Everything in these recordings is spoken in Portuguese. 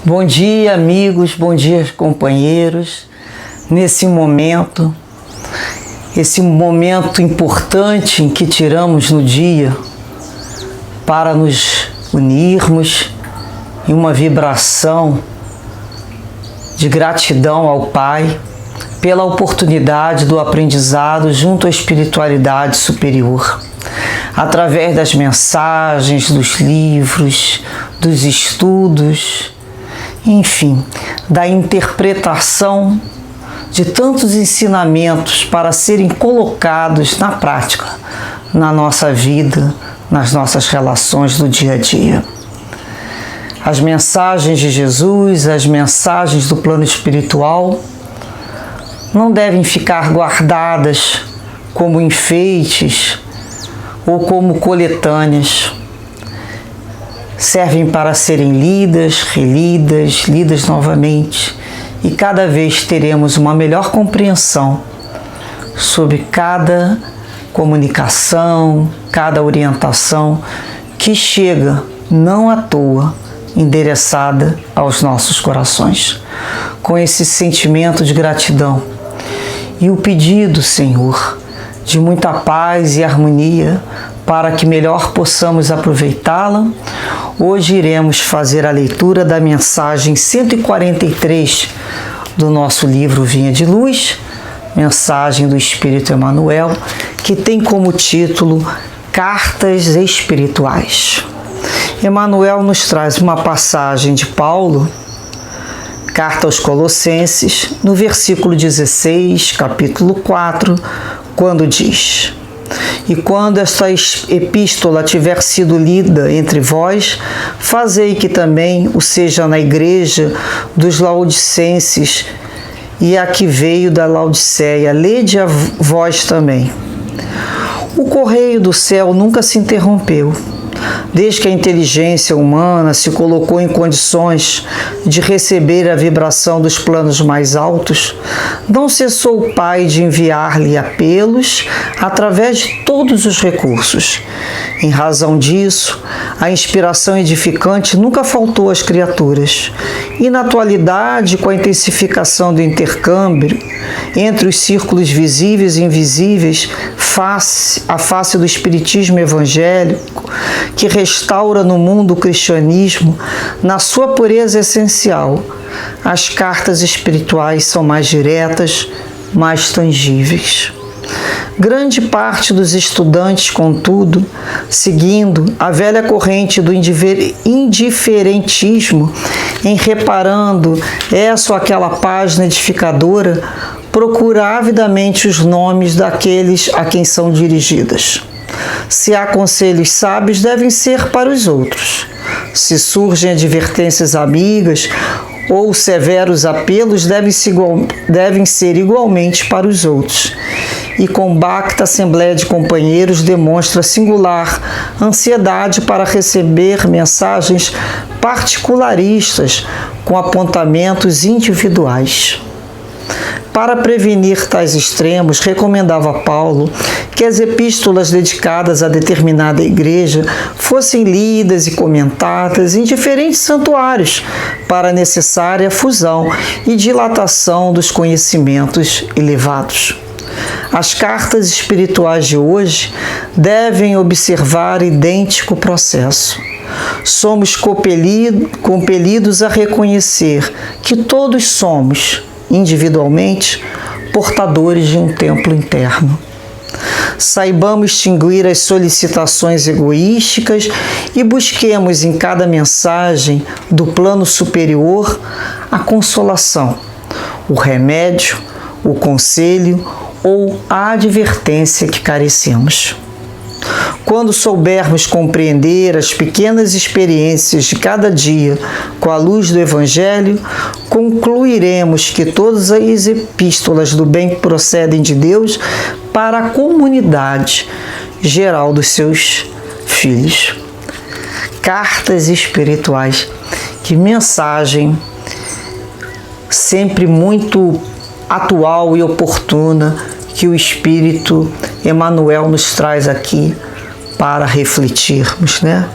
Bom dia, amigos, bom dia, companheiros. Nesse momento, esse momento importante em que tiramos no dia para nos unirmos em uma vibração de gratidão ao Pai pela oportunidade do aprendizado junto à espiritualidade superior, através das mensagens, dos livros, dos estudos, enfim, da interpretação de tantos ensinamentos para serem colocados na prática, na nossa vida, nas nossas relações do dia a dia. As mensagens de Jesus, as mensagens do plano espiritual, não devem ficar guardadas como enfeites ou como coletâneas. Servem para serem lidas, relidas, lidas novamente, e cada vez teremos uma melhor compreensão sobre cada comunicação, cada orientação que chega, não à toa, endereçada aos nossos corações. Com esse sentimento de gratidão e o pedido, Senhor, de muita paz e harmonia para que melhor possamos aproveitá-la, hoje iremos fazer a leitura da mensagem 143 do nosso livro Vinha de Luz, mensagem do Espírito Emmanuel, que tem como título Cartas Espirituais. Emmanuel nos traz uma passagem de Paulo, Carta aos Colossenses, no versículo 16, capítulo 4, quando diz: E quando esta epístola tiver sido lida entre vós, fazei que também o seja na igreja dos laodicenses e a que veio da Laodiceia, lede a vós também. O correio do céu nunca se interrompeu. Desde que a inteligência humana se colocou em condições de receber a vibração dos planos mais altos, não cessou o Pai de enviar-lhe apelos através de todos os recursos. Em razão disso, a inspiração edificante nunca faltou às criaturas. E na atualidade, com a intensificação do intercâmbio entre os círculos visíveis e invisíveis, a face do espiritismo evangélico, que restaura no mundo o cristianismo na sua pureza essencial, as cartas espirituais são mais diretas, mais tangíveis. Grande parte dos estudantes, contudo, seguindo a velha corrente do indiferentismo, em reparando essa ou aquela página edificadora, procura avidamente os nomes daqueles a quem são dirigidas. Se há conselhos sábios, devem ser para os outros. Se surgem advertências amigas ou severos apelos, devem ser igualmente para os outros. E compacta assembleia de companheiros demonstra singular ansiedade para receber mensagens particularistas com apontamentos individuais. Para prevenir tais extremos, recomendava Paulo que as epístolas dedicadas a determinada igreja fossem lidas e comentadas em diferentes santuários para a necessária fusão e dilatação dos conhecimentos elevados. As cartas espirituais de hoje devem observar idêntico processo. Somos compelidos a reconhecer que todos somos, individualmente, portadores de um templo interno. Saibamos extinguir as solicitações egoísticas e busquemos em cada mensagem do plano superior a consolação, o remédio, o conselho ou a advertência que carecemos. Quando soubermos compreender as pequenas experiências de cada dia com a luz do Evangelho, concluiremos que todas as epístolas do bem procedem de Deus para a comunidade geral dos seus filhos. Cartas espirituais. Que mensagem sempre muito atual e oportuna que o Espírito Emmanuel nos traz aqui para refletirmos, né?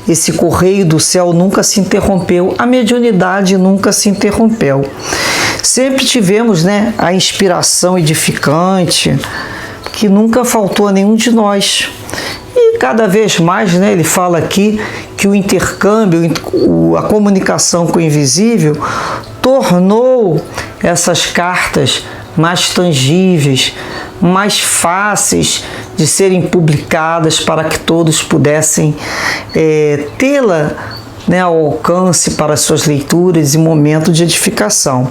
esse correio do céu nunca se interrompeu, a mediunidade nunca se interrompeu. Sempre tivemos, né, a inspiração edificante, que nunca faltou a nenhum de nós. E cada vez mais, né, ele fala aqui que o intercâmbio, a comunicação com o invisível, tornou essas cartas mais tangíveis, mais fáceis de serem publicadas para que todos pudessem tê-la, né, ao alcance para suas leituras e momento de edificação.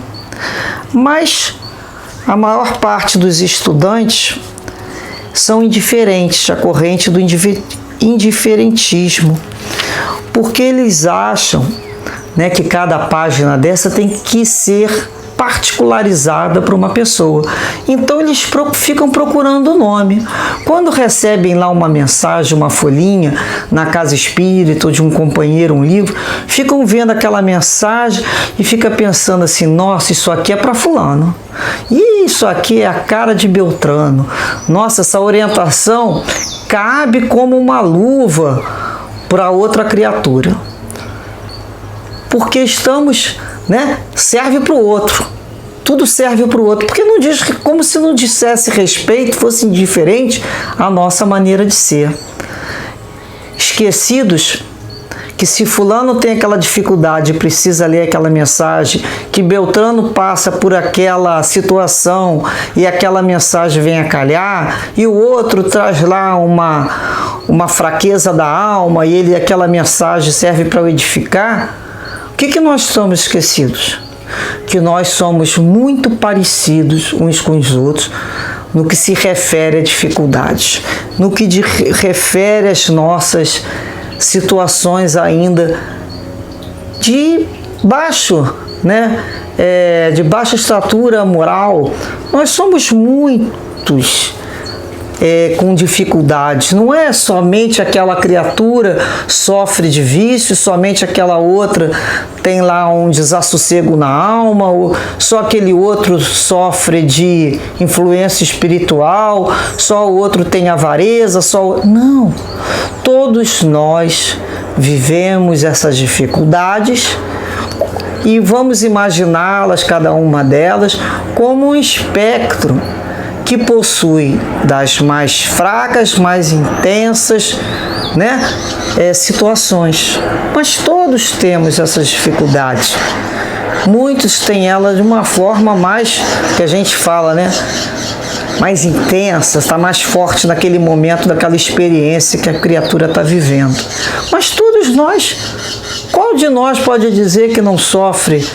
Mas a maior parte dos estudantes são indiferentes à corrente do indiferentismo, porque eles acham, né, que cada página dessa tem que ser particularizada para uma pessoa. Então eles ficam procurando o nome. Quando recebem lá uma mensagem, uma folhinha, na casa espírita ou de um companheiro, um livro, ficam vendo aquela mensagem e ficam pensando assim: nossa, isso aqui é para fulano. E isso aqui é a cara de Beltrano. Nossa, essa orientação cabe como uma luva para outra criatura. Porque estamos, né, serve para o outro. Tudo serve para o outro. Porque não diz, como se não dissesse respeito, fosse indiferente à nossa maneira de ser. Esquecidos que se fulano tem aquela dificuldade e precisa ler aquela mensagem, que Beltrano passa por aquela situação e aquela mensagem vem a calhar, e o outro traz lá uma fraqueza da alma e aquela mensagem serve para o edificar. O que nós estamos esquecidos? Que nós somos muito parecidos uns com os outros no que se refere a dificuldades, no que refere às nossas situações ainda de baixo, né? De baixa estatura moral. Nós somos muitos com dificuldades. Não é somente aquela criatura sofre de vício, somente aquela outra tem lá um desassossego na alma, ou só aquele outro sofre de influência espiritual, só o outro tem avareza, Não. Todos nós vivemos essas dificuldades e vamos imaginá-las, cada uma delas, como um espectro que possui das mais fracas, mais intensas, né, situações. Mas todos temos essas dificuldades. Muitos têm elas de uma forma mais, que a gente fala, né, mais intensa, está mais forte naquele momento, daquela experiência que a criatura está vivendo. Mas todos nós, qual de nós pode dizer que não sofre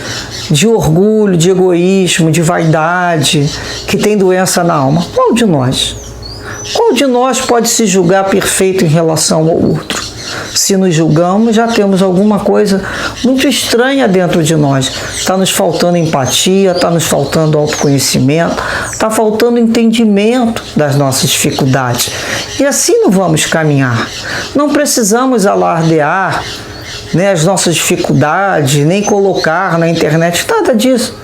de orgulho, de egoísmo, de vaidade, que tem doença na alma? Qual de nós? Qual de nós pode se julgar perfeito em relação ao outro? Se nos julgamos, já temos alguma coisa muito estranha dentro de nós. Está nos faltando empatia, está nos faltando autoconhecimento, está faltando entendimento das nossas dificuldades. E assim não vamos caminhar. Não precisamos alardear, né, as nossas dificuldades, nem colocar na internet, nada disso.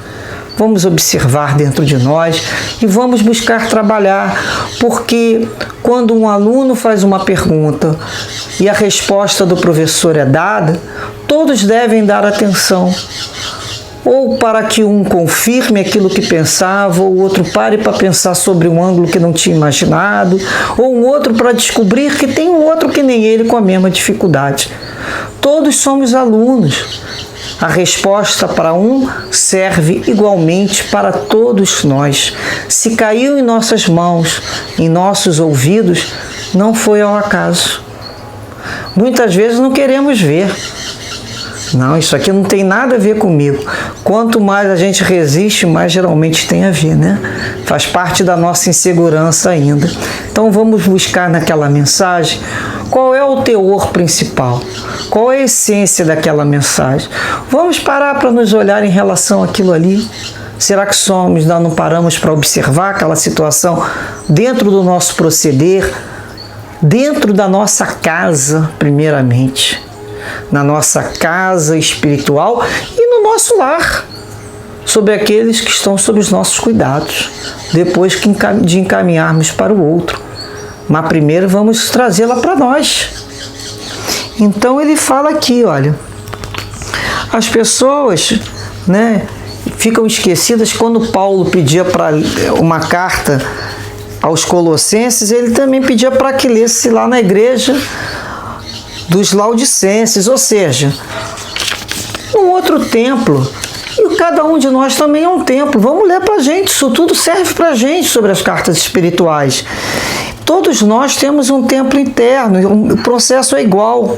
Vamos observar dentro de nós e vamos buscar trabalhar, porque quando um aluno faz uma pergunta e a resposta do professor é dada, todos devem dar atenção. Ou para que um confirme aquilo que pensava, ou o outro pare para pensar sobre um ângulo que não tinha imaginado, ou um outro para descobrir que tem um outro que nem ele com a mesma dificuldade. Todos somos alunos. A resposta para um serve igualmente para todos nós. Se caiu em nossas mãos, em nossos ouvidos, não foi ao acaso. Muitas vezes não queremos ver. Não, isso aqui não tem nada a ver comigo. Quanto mais a gente resiste, mais geralmente tem a ver, né? Faz parte da nossa insegurança ainda. Então vamos buscar naquela mensagem qual é o teor principal, qual é a essência daquela mensagem. Vamos parar para nos olhar em relação àquilo ali. Será que não paramos para observar aquela situação dentro do nosso proceder, dentro da nossa casa, primeiramente? Na nossa casa espiritual e no nosso lar, sobre aqueles que estão sob os nossos cuidados, depois de encaminharmos para o outro. Mas primeiro vamos trazê-la para nós. Então ele fala aqui, olha, as pessoas, né, ficam esquecidas. Quando Paulo pedia para uma carta aos Colossenses, ele também pedia para que lesse lá na igreja dos Laodicenses, ou seja, um outro templo. E cada um de nós também é um templo. Vamos ler para a gente, isso tudo serve para a gente sobre as cartas espirituais. Todos nós temos um templo interno, o processo é igual.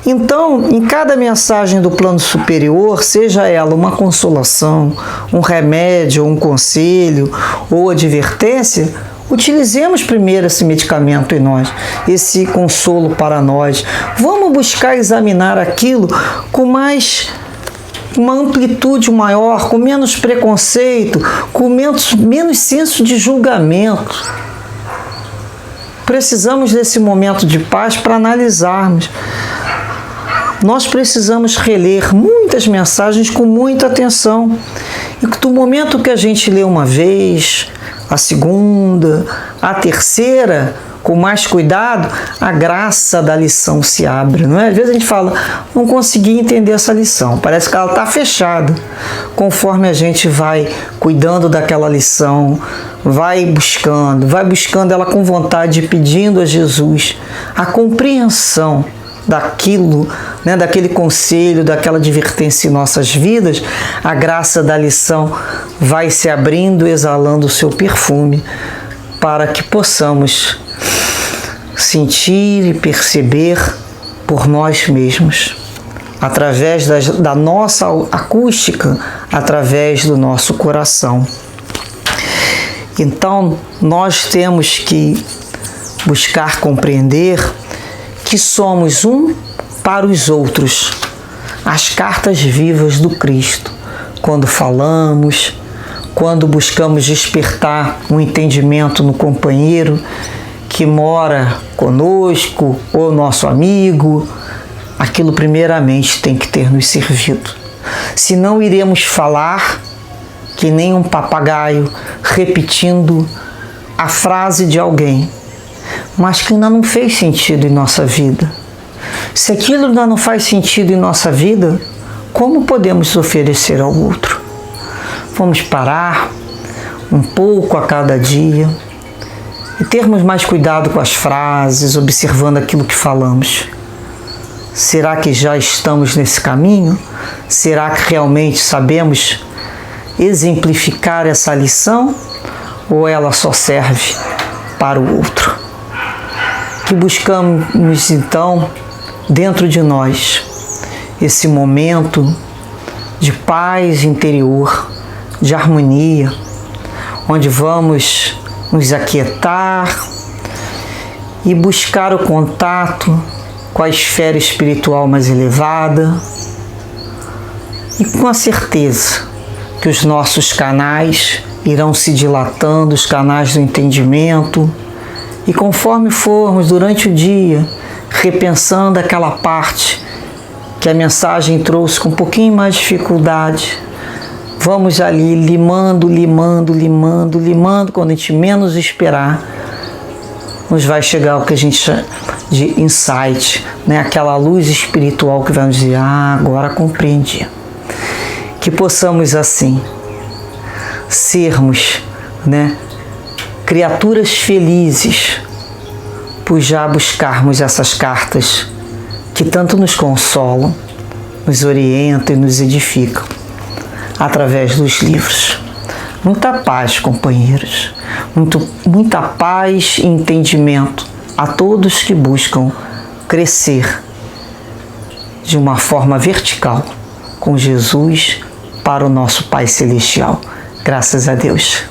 Então, em cada mensagem do plano superior, seja ela uma consolação, um remédio, um conselho ou advertência, utilizemos primeiro esse medicamento em nós, esse consolo para nós. Vamos buscar examinar aquilo com uma amplitude maior, com menos preconceito, com menos senso de julgamento. Precisamos desse momento de paz para analisarmos. Nós precisamos reler muitas mensagens com muita atenção. E do momento que a gente lê uma vez, a segunda, a terceira, com mais cuidado, a graça da lição se abre, não é? Às vezes a gente fala, não consegui entender essa lição, parece que ela está fechada. Conforme a gente vai cuidando daquela lição, vai buscando ela com vontade, pedindo a Jesus a compreensão daquilo, né, daquele conselho, daquela advertência em nossas vidas, a graça da lição vai se abrindo, exalando o seu perfume, para que possamos sentir e perceber por nós mesmos, através da nossa acústica, através do nosso coração. Então, nós temos que buscar compreender que somos um para os outros, as cartas vivas do Cristo, quando falamos, quando buscamos despertar um entendimento no companheiro que mora conosco, ou nosso amigo, aquilo primeiramente tem que ter nos servido. Senão iremos falar que nem um papagaio repetindo a frase de alguém, mas que ainda não fez sentido em nossa vida. Se aquilo ainda não faz sentido em nossa vida, como podemos oferecer ao outro? Vamos parar um pouco a cada dia e termos mais cuidado com as frases, observando aquilo que falamos. Será que já estamos nesse caminho? Será que realmente sabemos exemplificar essa lição? Ou ela só serve para o outro? Que buscamos então dentro de nós esse momento de paz interior, de harmonia, onde vamos nos aquietar e buscar o contato com a esfera espiritual mais elevada, e com a certeza que os nossos canais irão se dilatando, os canais do entendimento, e conforme formos durante o dia repensando aquela parte que a mensagem trouxe com um pouquinho mais de dificuldade, vamos ali limando, quando a gente menos esperar, nos vai chegar o que a gente chama de insight, né? Aquela luz espiritual que vai nos dizer, agora compreendi. Que possamos assim sermos, né, criaturas felizes por já buscarmos essas cartas que tanto nos consolam, nos orientam e nos edificam através dos livros. Muita paz, companheiros, muita paz e entendimento a todos que buscam crescer de uma forma vertical com Jesus para o nosso Pai Celestial. Graças a Deus.